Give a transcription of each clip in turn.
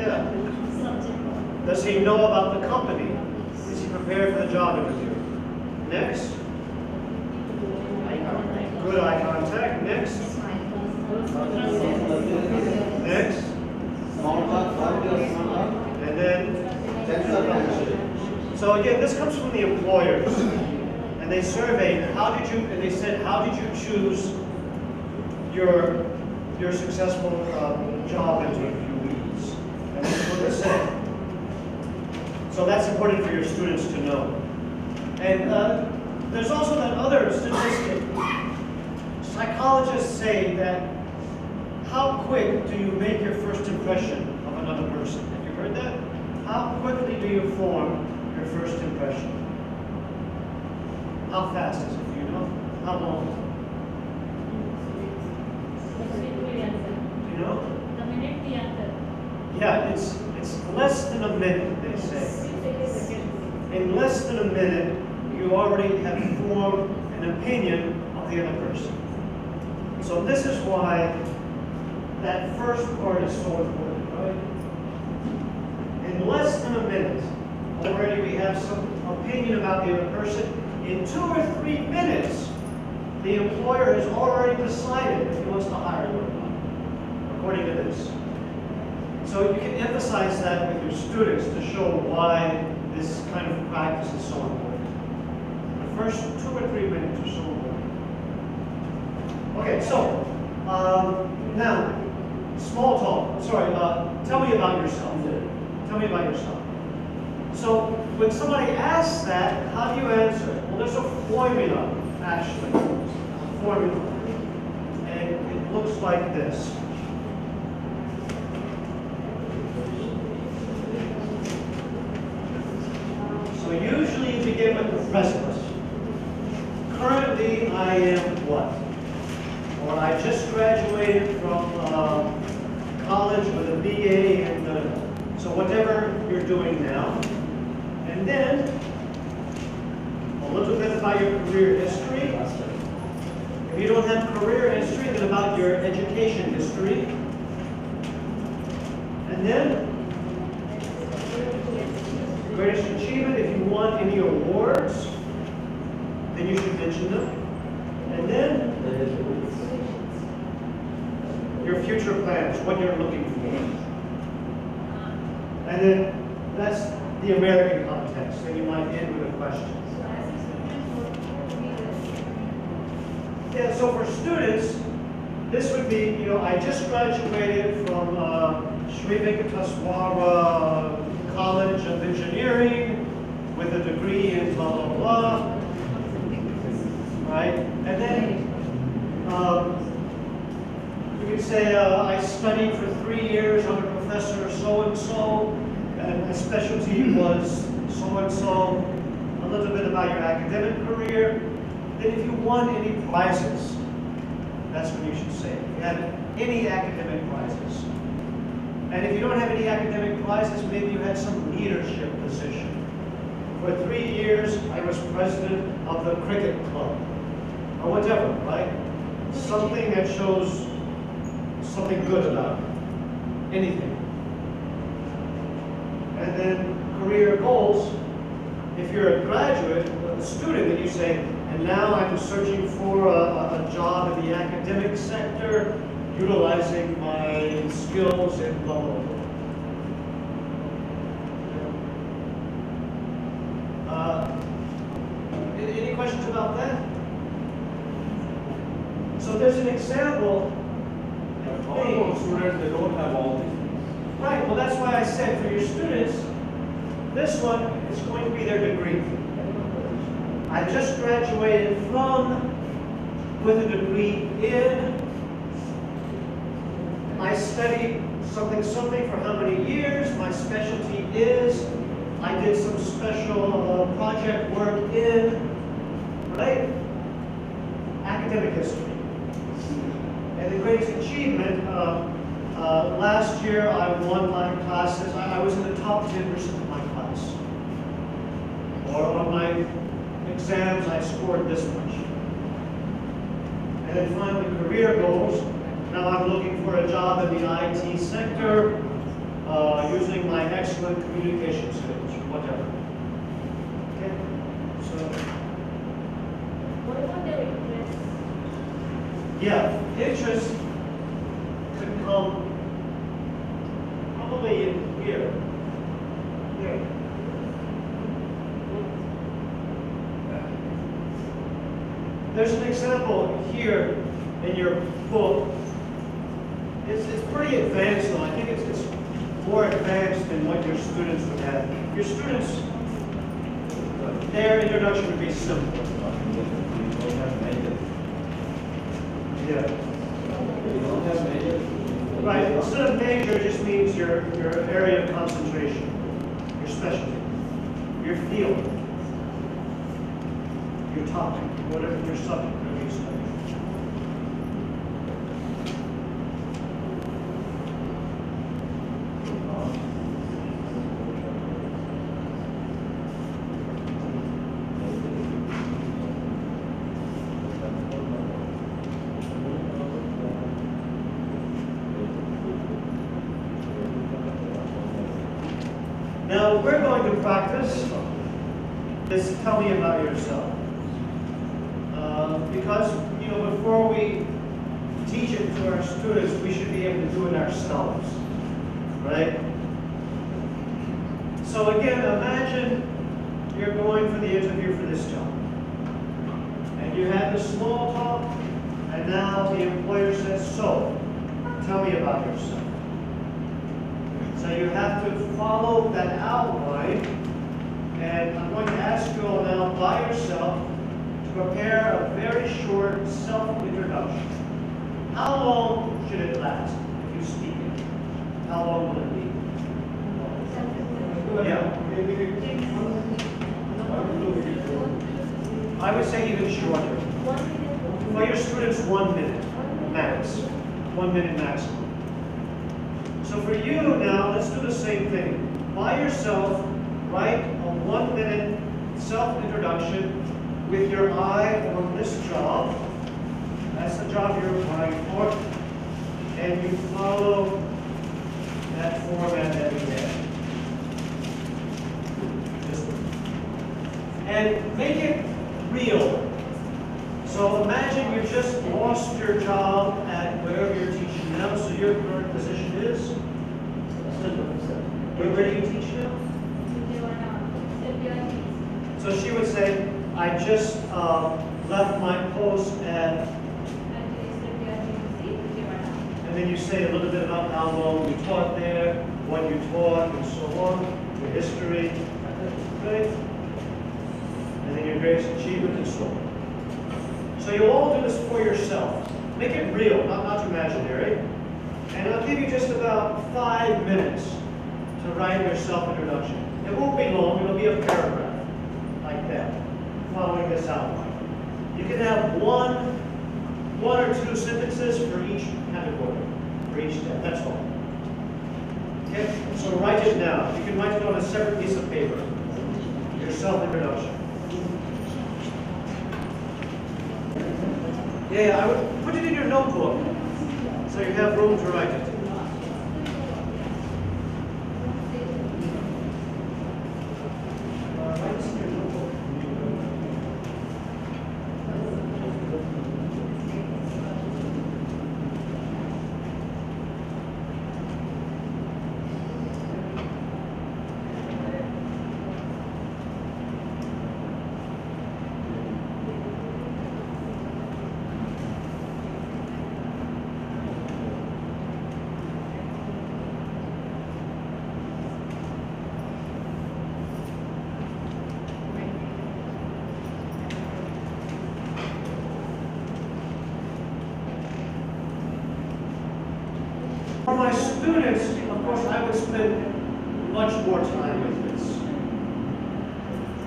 Yeah. Does he know about the company? Is he prepared for the job interview? Next. Good eye contact. Next. Next. And then. So again, this comes from the employers, and they surveyed and they said, how did you choose your successful job interviewees? And this is what they said. So that's important for your students to know. And there's also that other statistic. Psychologists say that how quick do you make your first impression of another person? Have you heard that? How quickly do you form your first impression? How fast is it? Do you know? How long? Do you know? Yeah, it's less than a minute, they say. In less than a minute, you already have formed an opinion of the other person. So this is why that first part is so important, right? In less than a minute, already we have some opinion about the other person. In 2 or 3 minutes, the employer has already decided if he wants to hire you or not, according to this. So you can emphasize that with your students to show why this kind of practice is so important. The first 2 or 3 minutes are so important. Okay, so now, small talk. Sorry, tell me about yourself. Tell me about yourself. So when somebody asks that, how do you answer it? Well, there's a formula, actually. A formula. And it looks like this. So usually you begin with the present. Currently, I am what? Or I just graduated from college with a BA and so whatever you're doing now. And then a little bit about your career history. If you don't have career history, then about your education history. And then greatest achievement, if you won any awards, then you should mention them. And then your future plans, what you're looking for. And then that's the American context, and you might end with a question. Yeah, so for students, this would be, I just graduated from Sri Venkateswara College of Engineering with a degree in blah, blah, blah. Right? And then you could say, I studied for 3 years under Professor so-and-so, and my specialty was so-and-so. A little bit about your academic career. Then if you won any prizes, that's what you should say. If you had any academic prizes. And if you don't have any academic prizes, maybe you had some leadership position. For 3 years, I was president of the cricket club. Or whatever, right? Something that shows something good about it. Anything. And then career goals. If you're a graduate, a student, then you say, and now I'm searching for a job in the academic sector, utilizing my skills in blah, blah, blah. Any questions about that? So there's an example. All students, they don't have all these things. Right, well that's why I said for your students, this one is going to be their degree. I just graduated with a degree in, I studied something for how many years, my specialty is, I did some special project work in, right? Academic history. And the greatest achievement, last year I won my classes, I was in the top 10% of my class. Or on my exams I scored this much. And then finally career goals. Now I'm looking for a job in the IT sector. using my excellent communication skills, whatever. Okay? So, What about their interest? yeah, interest could come probably in here. Here. There's an example here in your book. It's pretty advanced though. I think it's more advanced than what your students would have. Your students, their introduction would be simple. Yeah. Right, instead of major, it just means your area of concentration, your specialty, your field, your topic, whatever your subject, whatever you study. Now, we're going to practice this tell me about yourself. Because, you know, before we teach it to our students, we should be able to do it ourselves, right? So again, imagine you're going for the interview for this job. And you had the small talk, and now the employer says, so, tell me about yourself. So you have to follow that outline, and I'm going to ask you all now by yourself to prepare a very short self-introduction. How long should it last if you speak it? How long will it be? Yeah. I would say even shorter. For your students, 1 minute max. 1 minute maximum. So for you now, let's do the same thing. By yourself, write a 1 minute self-introduction with your eye on this job. That's the job you're applying for. And you follow that format that we have. And make it real. So imagine you just lost your job at wherever you're teaching now, so your current position is? Where do you teach now? So she would say, I just left my post at, and then you say a little bit about how long you taught there, what you taught, and so on, your history, right? And then your greatest achievement and so on. So you all do this for yourself. Make it real, not imaginary. And I'll give you just about 5 minutes to write your self-introduction. It won't be long, it'll be a paragraph, like that, following this outline. You can have one or two sentences for each category, for each step, that's all. Okay, so write it down. You can write it on a separate piece of paper, your self-introduction. Yeah, I would put it in your notebook, so you have room to write it. For my students, of course, I would spend much more time with this,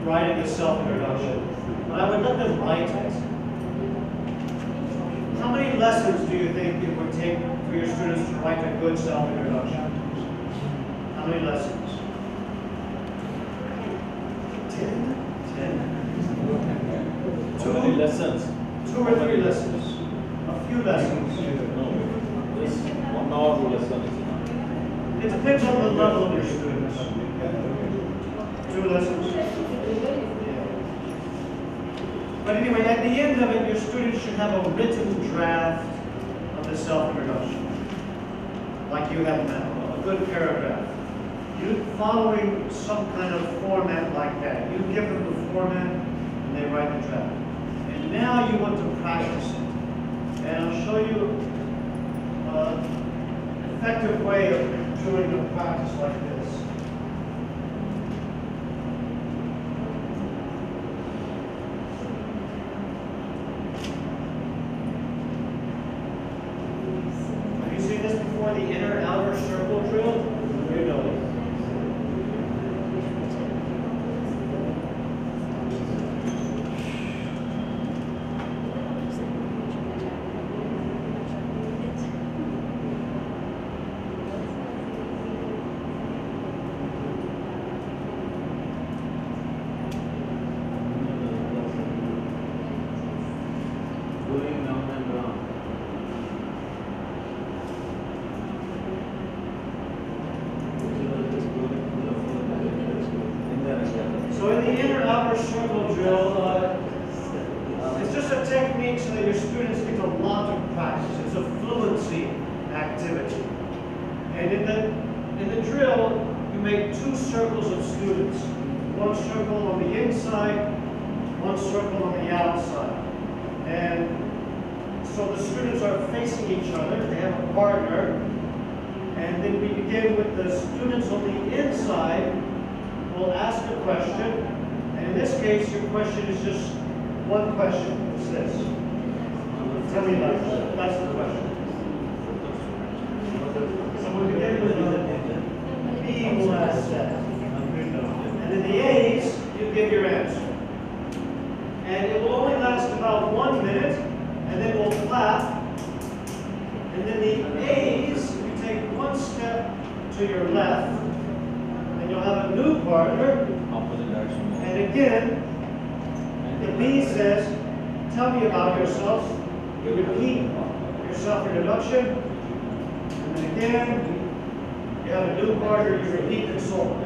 writing the self-introduction. But I would let them write it. How many lessons do you think it would take for your students to write a good self-introduction? How many lessons? 10? 10? How many lessons? 2 or 3 lessons. A few lessons. No, this 1 hour lesson is enough. It depends on the level of your students. 2 lessons. But anyway, at the end of it, your students should have a written draft of the self-introduction, like you have now, a good paragraph. You following some kind of format like that. You give them the format, and they write the draft. And now you want to practice it. And I'll show you an effective way of doing a practice like this. Have you seen this before, the inner-outer circle drill? You know it. Going down and down. So in the inner-outer circle drill, it's just a technique so that your students get a lot of practice. It's a fluency activity. And in the drill, you make 2 circles of students. 1 circle on the inside, 1 circle on the outside. And so the students are facing each other. They have a partner. And then we begin with the students on the inside. We'll ask a question. And in this case, your question is just one question. It's this. Tell me about it. That's the question. So we begin with the B will ask that. And in the A's, you give your answer. And it will only last about 1 minute, and then we'll clap. And then the A's, you take 1 step to your left, and you'll have a new partner. Opposite direction. And again, the B says, tell me about yourself. You repeat your self-introduction. And then again, you have a new partner, you repeat and so on.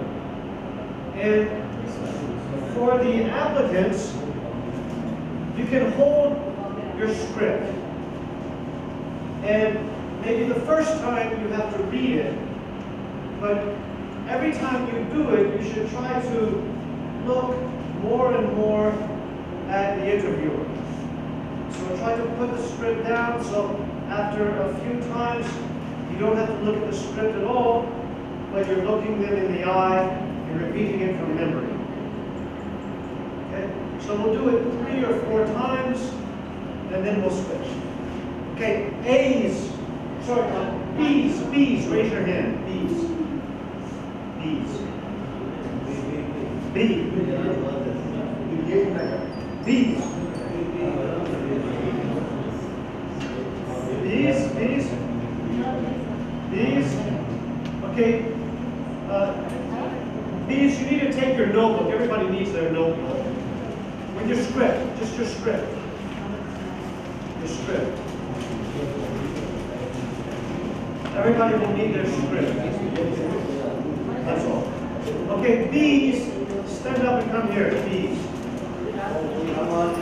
And for the applicants, you can hold your script. And maybe the first time you have to read it, but every time you do it, you should try to look more and more at the interviewer. So try to put the script down so after a few times, you don't have to look at the script at all, but you're looking them in the eye and repeating it from memory. Okay? So we'll do it 3 or 4 times, and then we'll switch. Okay, A's, sorry, B's, raise your hand, B's. B's. B. B's. These. Okay. These, you need to take your notebook. Everybody needs their notebook. With your script, just your script. Your script. Everybody will need their script. That's all. Okay, B's, stand up and come here, B's. Come on,